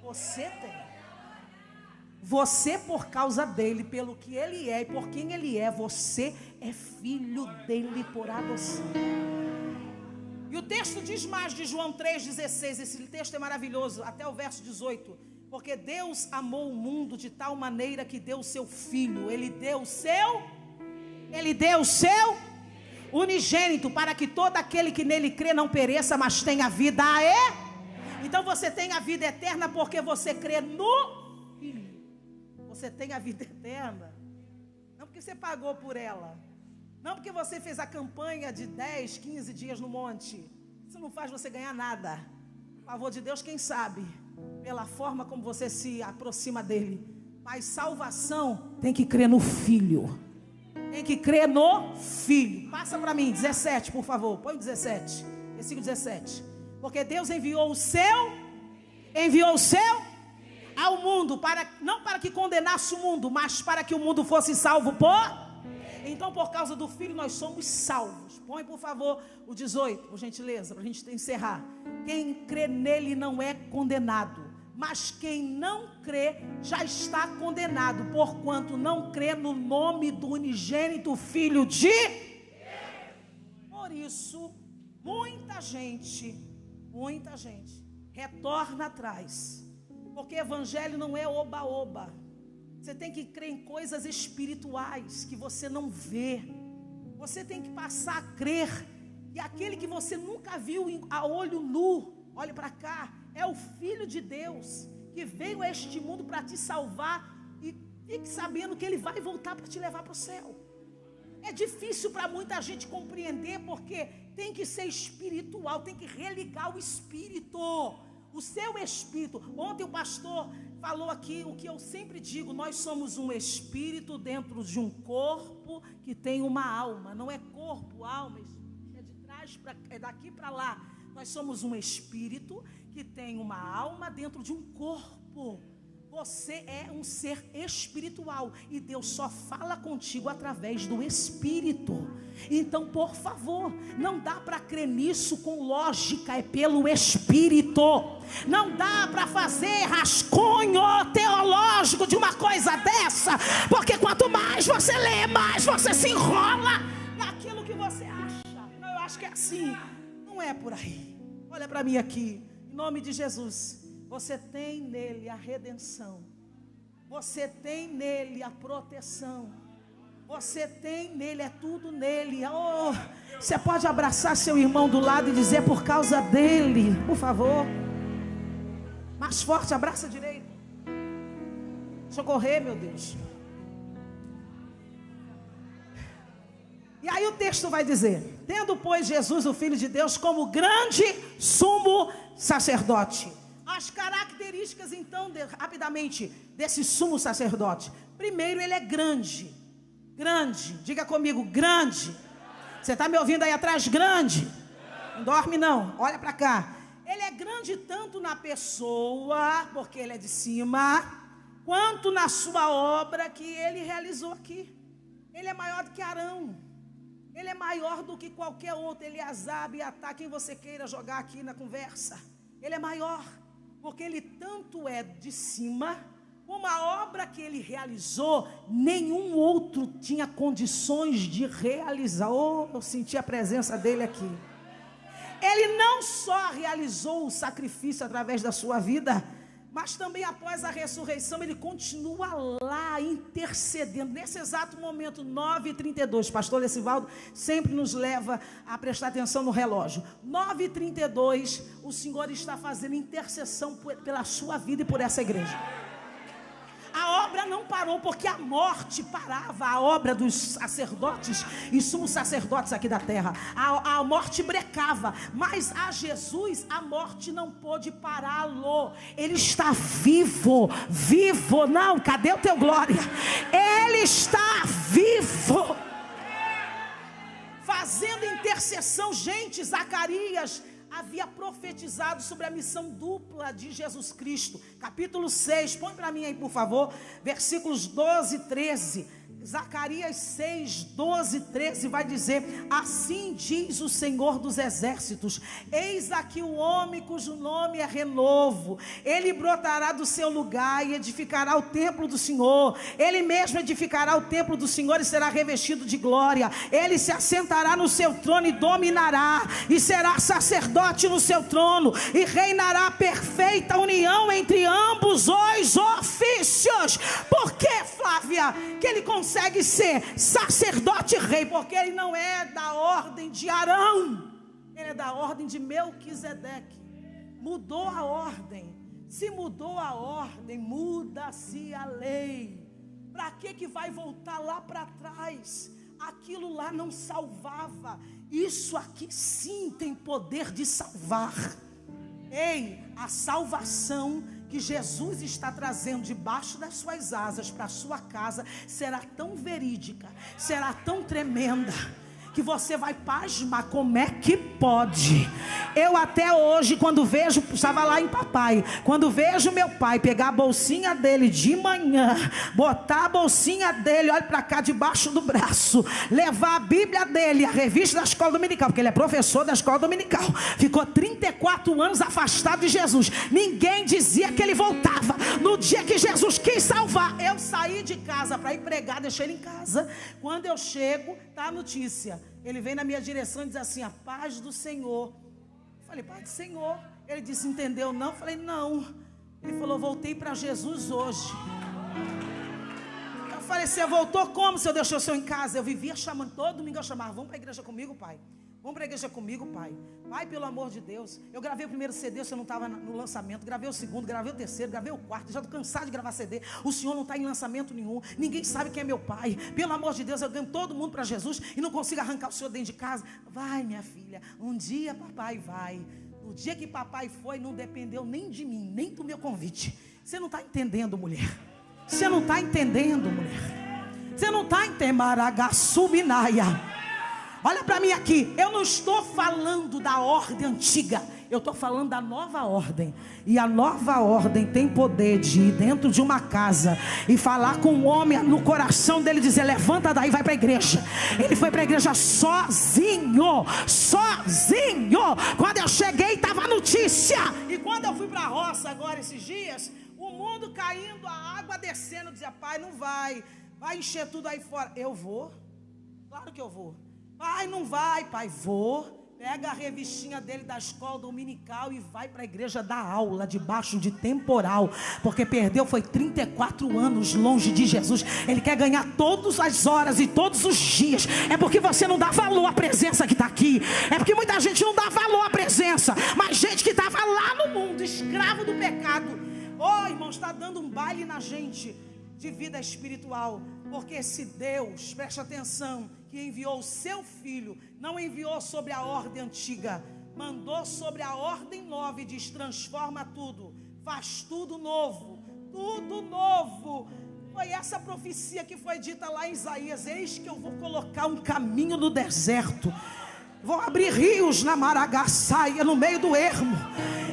S2: Você tem. Você, por causa dele, pelo que ele é e por quem ele é, você é filho dele por adoção. E o texto diz mais, de João 3,16, esse texto é maravilhoso, até o verso 18. Porque Deus amou o mundo de tal maneira que deu o seu Filho. Ele deu o seu unigênito, para que todo aquele que nele crê não pereça, mas tenha vida. Então você tem a vida eterna porque você crê no Filho. Você tem a vida eterna, não porque você pagou por ela, não porque você fez a campanha de 10, 15 dias no monte. Isso não faz você ganhar nada. Por favor de Deus, quem sabe, pela forma como você se aproxima dele. Mas salvação tem que crer no Filho. Tem que crer no Filho. Passa para mim, 17, por favor. Põe 17, versículo 17. Porque Deus enviou o seu ao mundo, não para que condenasse o mundo, mas para que o mundo fosse salvo Então, por causa do Filho, nós somos salvos. Põe, por favor, o 18, por gentileza, para a gente encerrar. Quem crê nele não é condenado, mas quem não crê já está condenado, porquanto não crê no nome do unigênito Filho de Deus. Por isso, muita gente retorna atrás. Porque evangelho não é oba-oba. Você tem que crer em coisas espirituais que você não vê. Você tem que passar a crer. E aquele que você nunca viu a olho nu, olhe para cá, é o Filho de Deus, que veio a este mundo para te salvar. E fique sabendo que ele vai voltar para te levar para o céu. É difícil para muita gente compreender, porque tem que ser espiritual, tem que religar o espírito. O seu espírito. Ontem o pastor falou aqui o que eu sempre digo: nós somos um espírito dentro de um corpo que tem uma alma. Não é corpo, alma, é de trás para, é daqui para lá. Nós somos um espírito que tem uma alma dentro de um corpo. Você é um ser espiritual e Deus só fala contigo através do Espírito. Então, por favor, não dá para crer nisso com lógica, é pelo Espírito. Não dá para fazer rascunho teológico de uma coisa dessa, porque quanto mais você lê, mais você se enrola naquilo que você acha. Não, eu acho que é assim. Não é por aí. Olha para mim aqui, em nome de Jesus. Você tem nele a redenção. Você tem nele a proteção. Você tem nele, é tudo nele. Oh, você pode abraçar seu irmão do lado e dizer: por causa dele, por favor. Mais forte, abraça direito. Deixa eu correr, meu Deus. E aí o texto vai dizer: tendo, pois, Jesus, o Filho de Deus, como grande sumo sacerdote. As características, então, rapidamente, desse sumo sacerdote. Primeiro, ele é grande. Grande, diga comigo, grande. Você está me ouvindo aí atrás? Grande. Não dorme não, olha para cá. Ele é grande tanto na pessoa, porque ele é de cima, quanto na sua obra que ele realizou aqui. Ele é maior do que Arão. Ele é maior do que qualquer outro. Eleazar, Abiatar, quem você queira jogar aqui na conversa. Ele é maior. Porque ele tanto é de cima, como a obra que ele realizou, nenhum outro tinha condições de realizar. Oh, eu senti a presença dele aqui. Ele não só realizou o sacrifício através da sua vida, mas também após a ressurreição, ele continua lá intercedendo. Nesse exato momento, 9h32, pastor Lecivaldo sempre nos leva a prestar atenção no relógio. 9h32, o Senhor está fazendo intercessão pela sua vida e por essa igreja. A obra não parou, porque a morte parava a obra dos sacerdotes e sumos sacerdotes aqui da terra. A morte brecava, mas a Jesus a morte não pôde pará-lo. Ele está vivo, vivo. Não, cadê o teu glória? Ele está vivo, fazendo intercessão. Gente, Zacarias havia profetizado sobre a missão dupla de Jesus Cristo. Capítulo 6, põe para mim aí por favor, versículos 12 e 13. Zacarias 6, 12 e 13 vai dizer: assim diz o Senhor dos exércitos, eis aqui o homem cujo nome é renovo, ele brotará do seu lugar e edificará o templo do Senhor, ele mesmo edificará o templo do Senhor e será revestido de glória, ele se assentará no seu trono e dominará, e será sacerdote no seu trono, e reinará a perfeita união entre ambos os ofícios. Por que, Flávia, que ele consegue ser sacerdote e rei? Porque ele não é da ordem de Arão, ele é da ordem de Melquisedeque. Mudou a ordem. Se mudou a ordem, muda-se a lei. Para que vai voltar lá para trás? Aquilo lá não salvava, isso aqui sim tem poder de salvar. Ei, a salvação que Jesus está trazendo debaixo das suas asas para a sua casa será tão verídica, será tão tremenda, que você vai pasmar. Como é que pode? Eu até hoje, quando vejo, estava lá em papai, quando vejo meu pai pegar a bolsinha dele de manhã, botar a bolsinha dele, olha para cá, debaixo do braço, levar a Bíblia dele, a revista da escola dominical, porque ele é professor da escola dominical, ficou 34 anos afastado de Jesus, ninguém dizia que ele voltava. No dia que Jesus quis salvar, eu saí de casa para ir pregar, deixei ele em casa. Quando eu chego, tá a notícia. Ele vem na minha direção e diz assim: a paz do Senhor. Eu falei: paz do Senhor. Ele disse: entendeu não? Eu falei: não. Ele falou: voltei para Jesus hoje. Eu falei: você voltou como? Se eu deixou o senhor em casa? Eu vivia chamando, todo domingo eu chamava: vamos para a igreja comigo, pai? Vamos para a igreja comigo, pai? Pai, pelo amor de Deus. Eu gravei o primeiro CD, você não estava no lançamento. Gravei o segundo, gravei o terceiro, gravei o quarto. Já estou cansado de gravar CD. O senhor não está em lançamento nenhum. Ninguém sabe quem é meu pai. Pelo amor de Deus, eu ganho todo mundo para Jesus e não consigo arrancar o senhor dentro de casa. Vai, minha filha, um dia papai vai. No dia que papai foi, não dependeu nem de mim, nem do meu convite. Você não está entendendo, mulher. Você não está entendendo, mulher. Você não está entendendo, Maragaçubinaia. Olha para mim aqui, eu não estou falando da ordem antiga, eu estou falando da nova ordem. E a nova ordem tem poder de ir dentro de uma casa e falar com o homem no coração dele, dizer: levanta daí, vai para a igreja. Ele foi para a igreja sozinho, sozinho. Quando eu cheguei estava a notícia. E quando eu fui para a roça agora esses dias, o mundo caindo, a água descendo, eu dizia: pai, não vai encher tudo aí fora. Eu vou, claro que eu vou. Pai, não vai, pai. Vou. Pega a revistinha dele da escola dominical e vai para a igreja dar aula debaixo de temporal, porque perdeu, foi 34 anos longe de Jesus. Ele quer ganhar todas as horas e todos os dias. É porque você não dá valor à presença que está aqui. É porque muita gente não dá valor à presença. Mas gente que estava lá no mundo, escravo do pecado, irmão, está dando um baile na gente de vida espiritual. Porque esse Deus, preste atenção, que enviou o seu filho, não enviou sobre a ordem antiga, mandou sobre a ordem nova e diz: transforma tudo, faz tudo novo, tudo novo. Foi essa profecia que foi dita lá em Isaías: eis que eu vou colocar um caminho no deserto, vou abrir rios na Maragaçaia, no meio do ermo.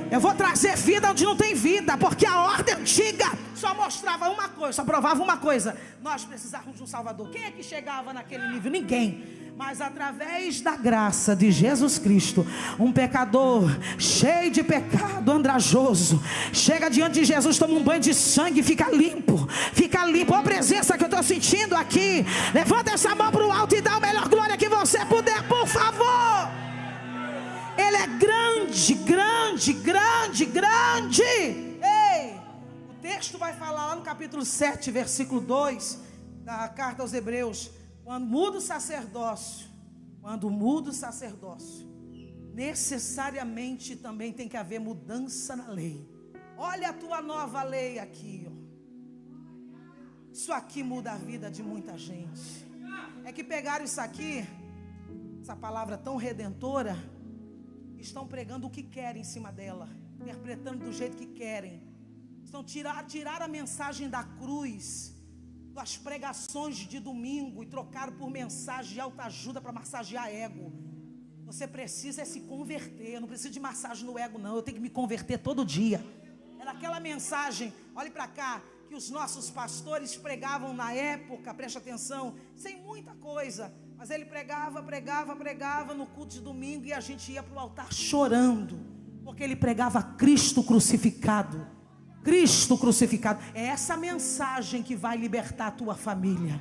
S2: Eu vou trazer vida onde não tem vida, porque a ordem antiga só mostrava uma coisa, só provava uma coisa: nós precisávamos de um Salvador. Quem é que chegava naquele nível? Ninguém. Mas através da graça de Jesus Cristo, um pecador cheio de pecado, andrajoso, chega diante de Jesus, toma um banho de sangue, fica limpo. Fica limpo. Olha a presença que eu estou sentindo aqui. Levanta essa mão para o alto e dá a melhor glória que você puder, por favor. Ele é grande, grande, grande, grande. Ei, o texto vai falar lá no capítulo 7, versículo 2 da carta aos Hebreus: quando muda o sacerdócio, necessariamente também tem que haver mudança na lei. Olha a tua nova lei aqui, ó. Isso aqui muda a vida de muita gente. É que pegaram isso aqui, essa palavra tão redentora, estão pregando o que querem em cima dela, interpretando do jeito que querem. Estão tirar a mensagem da cruz, das pregações de domingo, e trocaram por mensagem de autoajuda para massagear ego. Você precisa se converter. Eu não preciso de massagem no ego, não. Eu tenho que me converter todo dia. Era aquela mensagem, olhe para cá, que os nossos pastores pregavam na época, preste atenção, sem muita coisa, mas ele pregava no culto de domingo, e a gente ia para o altar chorando, porque ele pregava Cristo crucificado. Cristo crucificado. É essa mensagem que vai libertar a tua família.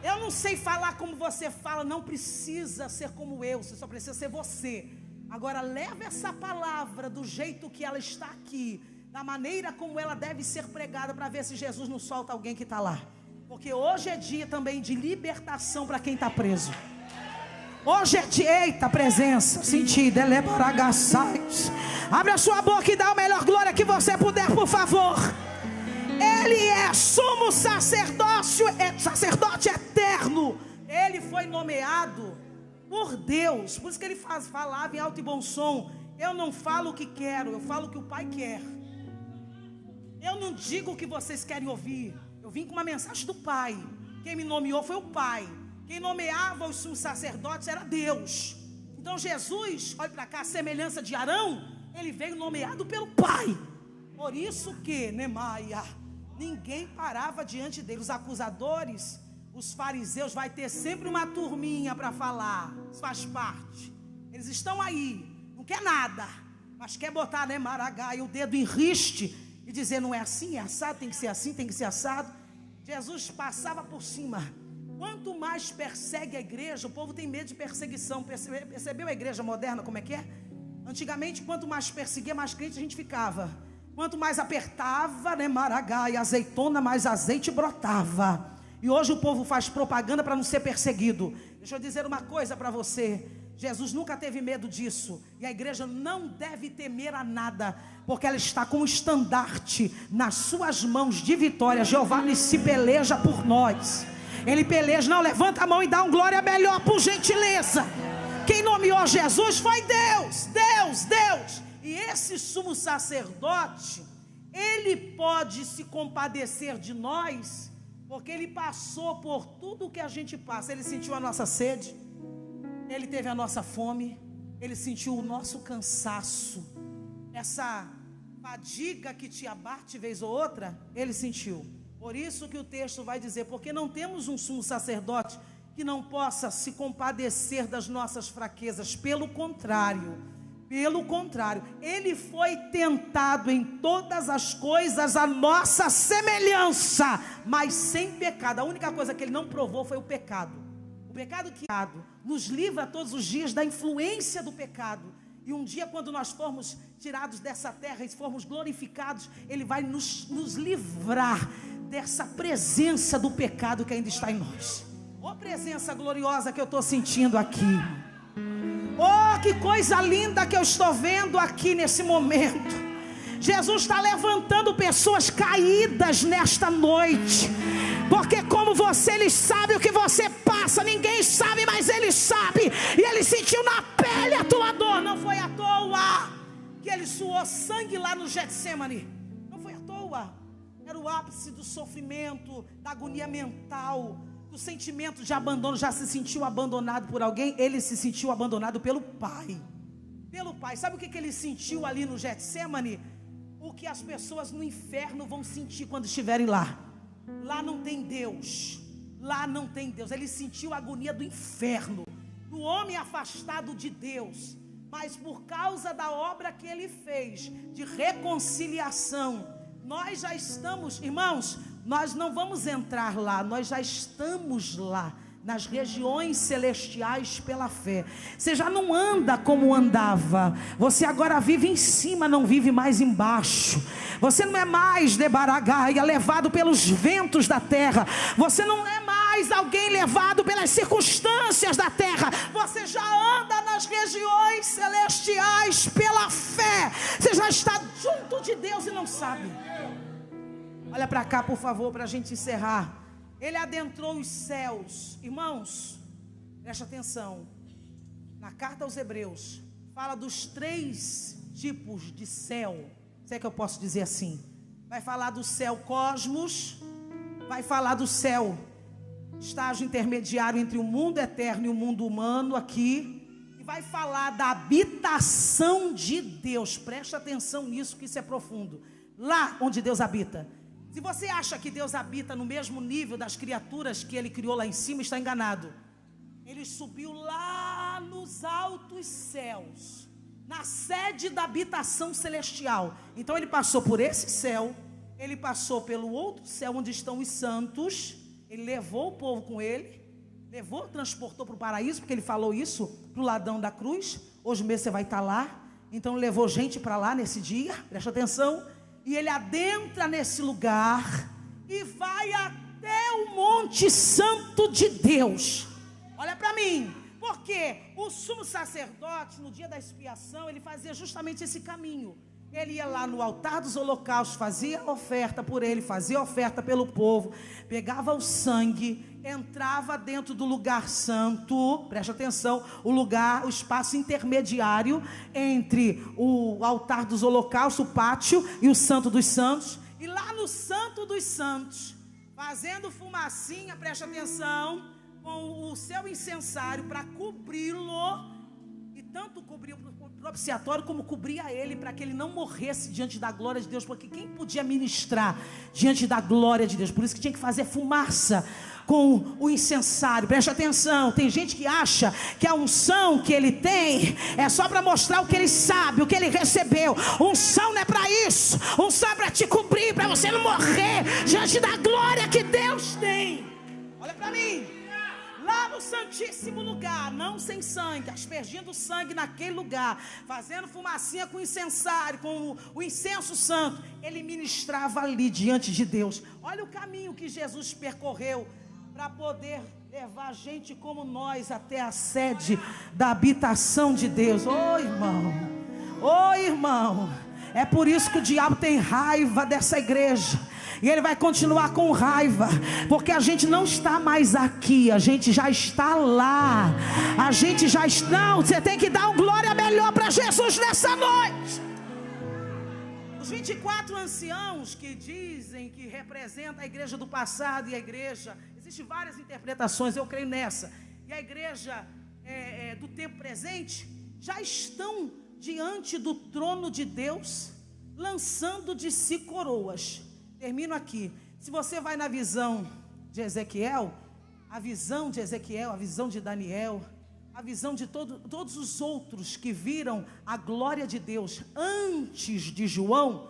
S2: Eu não sei falar como você fala, não precisa ser como eu, você só precisa ser você. Agora leva essa palavra do jeito que ela está aqui, da maneira como ela deve ser pregada, para ver se Jesus não solta alguém que está lá. Porque hoje é dia também de libertação para quem está preso. Hoje é dia, eita presença, sentido, abre a sua boca e dá a melhor glória que você puder, por favor. Ele é sumo sacerdote eterno. Ele foi nomeado por Deus. Por isso que ele falava em alto e bom som: eu não falo o que quero, eu falo o que o Pai quer. Eu não digo o que vocês querem ouvir. Eu vim com uma mensagem do Pai. Quem me nomeou foi o Pai. Quem nomeava os sumos sacerdotes era Deus. Então Jesus, olha para cá, a semelhança de Arão, ele veio nomeado pelo Pai. Por isso que, Nemaia, ninguém parava diante dele. Os acusadores, os fariseus, vai ter sempre uma turminha para falar. Isso faz parte. Eles estão aí, não quer nada, mas quer botar, né, Maragaia, o dedo em riste e dizer: não é assim, é assado, tem que ser assim, tem que ser assado. Jesus passava por cima. Quanto mais persegue a igreja, o povo tem medo de perseguição. Percebeu a igreja moderna como é que é? Antigamente, quanto mais perseguia, mais crente a gente ficava. Quanto mais apertava, né, Maragaia, azeitona, mais azeite brotava. E hoje o povo faz propaganda para não ser perseguido. Deixa eu dizer uma coisa para você: Jesus nunca teve medo disso. E a igreja não deve temer a nada, porque ela está com um estandarte nas suas mãos de vitória. Jeová se peleja por nós. Ele peleja, não, levanta a mão e dá um glória melhor, por gentileza. Quem nomeou Jesus foi Deus. E esse sumo sacerdote, ele pode se compadecer de nós, porque ele passou por tudo o que a gente passa. Ele sentiu a nossa sede, ele teve a nossa fome, ele sentiu o nosso cansaço, essa fadiga que te abate vez ou outra, ele sentiu. Por isso que o texto vai dizer: porque não temos um sumo sacerdote que não possa se compadecer das nossas fraquezas. Pelo contrário, ele foi tentado em todas as coisas à nossa semelhança, mas sem pecado. A única coisa que ele não provou foi o pecado. O pecado que nos livra todos os dias da influência do pecado. E um dia, quando nós formos tirados dessa terra e formos glorificados, ele vai nos livrar dessa presença do pecado que ainda está em nós. Oh, presença gloriosa que eu estou sentindo aqui. Oh, que coisa linda que eu estou vendo aqui nesse momento. Jesus está levantando pessoas caídas nesta noite, porque como você, Ele sabe o que você passa. Ninguém sabe, mas Ele sabe. E Ele sentiu na pele a tua dor. Não foi à toa que Ele suou sangue lá no Getsemane. Não foi à toa. Era o ápice do sofrimento, da agonia mental, do sentimento de abandono. Já se sentiu abandonado por alguém? Ele se sentiu abandonado pelo Pai. Pelo Pai. Sabe o que ele sentiu ali no Getsemane? O que as pessoas no inferno vão sentir quando estiverem lá. Lá não tem Deus. Lá não tem Deus. Ele sentiu a agonia do inferno, do homem afastado de Deus. Mas por causa da obra que ele fez de reconciliação, nós já estamos, irmãos, nós não vamos entrar lá, nós já estamos lá, nas regiões celestiais pela fé. Você já não anda como andava, você agora vive em cima, não vive mais embaixo. Você não é mais de Baragaia, levado pelos ventos da terra. Você não é mais alguém levado pelas circunstâncias da terra. Você já anda nas regiões celestiais pela fé. Você já está junto de Deus e não sabe. Olha para cá, por favor, para a gente encerrar. Ele adentrou os céus. Irmãos, preste atenção. Na carta aos Hebreus, fala dos 3 tipos de céu. Se é que eu posso dizer assim. Vai falar do céu cosmos. Vai falar do céu, estágio intermediário entre o mundo eterno e o mundo humano aqui. E vai falar da habitação de Deus. Preste atenção nisso, que isso é profundo. Lá onde Deus habita. Se você acha que Deus habita no mesmo nível das criaturas que Ele criou lá em cima, está enganado. Ele subiu lá nos altos céus, na sede da habitação celestial. Então Ele passou por esse céu. Ele passou pelo outro céu onde estão os santos. Ele levou o povo com Ele. Transportou para o paraíso, porque Ele falou isso para o ladrão da cruz. Hoje mesmo você vai estar lá. Então levou gente para lá nesse dia. Presta atenção. E Ele adentra nesse lugar e vai até o Monte Santo de Deus. Olha para mim. Porque o sumo sacerdote, no dia da expiação, ele fazia justamente esse caminho. Ele ia lá no altar dos holocaustos, fazia oferta por ele, fazia oferta pelo povo, pegava o sangue, entrava dentro do lugar santo, preste atenção, o espaço intermediário entre o altar dos holocaustos, o pátio e o santo dos santos. E lá no santo dos santos, fazendo fumacinha, preste atenção, com o seu incensário para cobri-lo, e tanto cobriu o propiciatório como cobria ele, para que ele não morresse diante da glória de Deus, porque quem podia ministrar diante da glória de Deus? Por isso que tinha que fazer fumaça com o incensário. Preste atenção, tem gente que acha que a unção que ele tem é só para mostrar o que ele sabe, o que ele recebeu. Unção não é para isso, unção é para te cobrir, para você não morrer diante da glória que Deus tem. Olha para mim. Lá no santíssimo lugar, não sem sangue, aspergindo sangue naquele lugar, fazendo fumacinha com incensário, com o incenso santo, ele ministrava ali diante de Deus. Olha o caminho que Jesus percorreu para poder levar gente como nós até a sede da habitação de Deus. Ô irmão, é por isso que o diabo tem raiva dessa igreja. E ele vai continuar com raiva, porque a gente não está mais aqui, a gente já está lá. A gente já está. Não, você tem que dar uma glória melhor para Jesus nessa noite. Os 24 anciãos que dizem que representam a igreja do passado e a igreja, existem várias interpretações, eu creio nessa. E a igreja do tempo presente já estão diante do trono de Deus, lançando de si coroas. Termino aqui. Se você vai na visão de Ezequiel, a visão de Ezequiel, a visão de Daniel, a visão de todos os outros que viram a glória de Deus antes de João,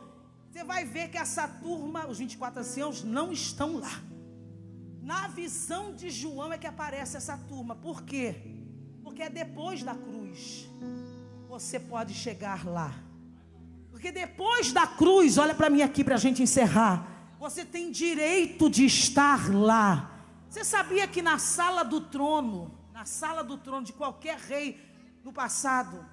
S2: você vai ver que essa turma, os 24 anciãos, não estão lá. Na visão de João é que aparece essa turma. Por quê? Porque é depois da cruz. Você pode chegar lá. Porque depois da cruz, olha para mim aqui para a gente encerrar, você tem direito de estar lá. Você sabia que na sala do trono de qualquer rei no passado,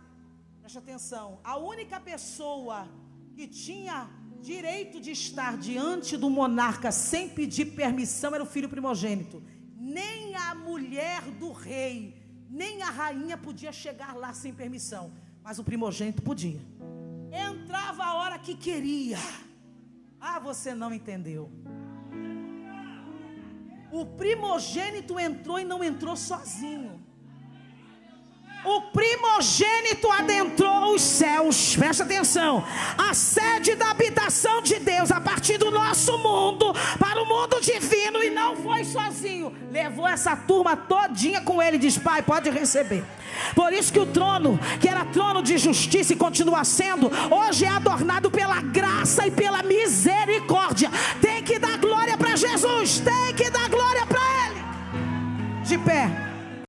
S2: preste atenção, a única pessoa que tinha direito de estar diante do monarca sem pedir permissão era o filho primogênito. Nem a mulher do rei, nem a rainha podia chegar lá sem permissão, mas o primogênito podia. Entrava a hora que queria. Ah, você não entendeu. O primogênito entrou e não entrou sozinho. O primogênito adentrou os céus. Presta atenção. A sede da habitação de Deus, a partir do nosso mundo para o mundo divino, e não foi sozinho. Levou essa turma todinha com ele. Diz: Pai, pode receber. Por isso que o trono, que era trono de justiça e continua sendo, hoje é adornado pela graça e pela misericórdia. Tem que dar glória para Jesus. Tem que dar glória para Ele. De pé.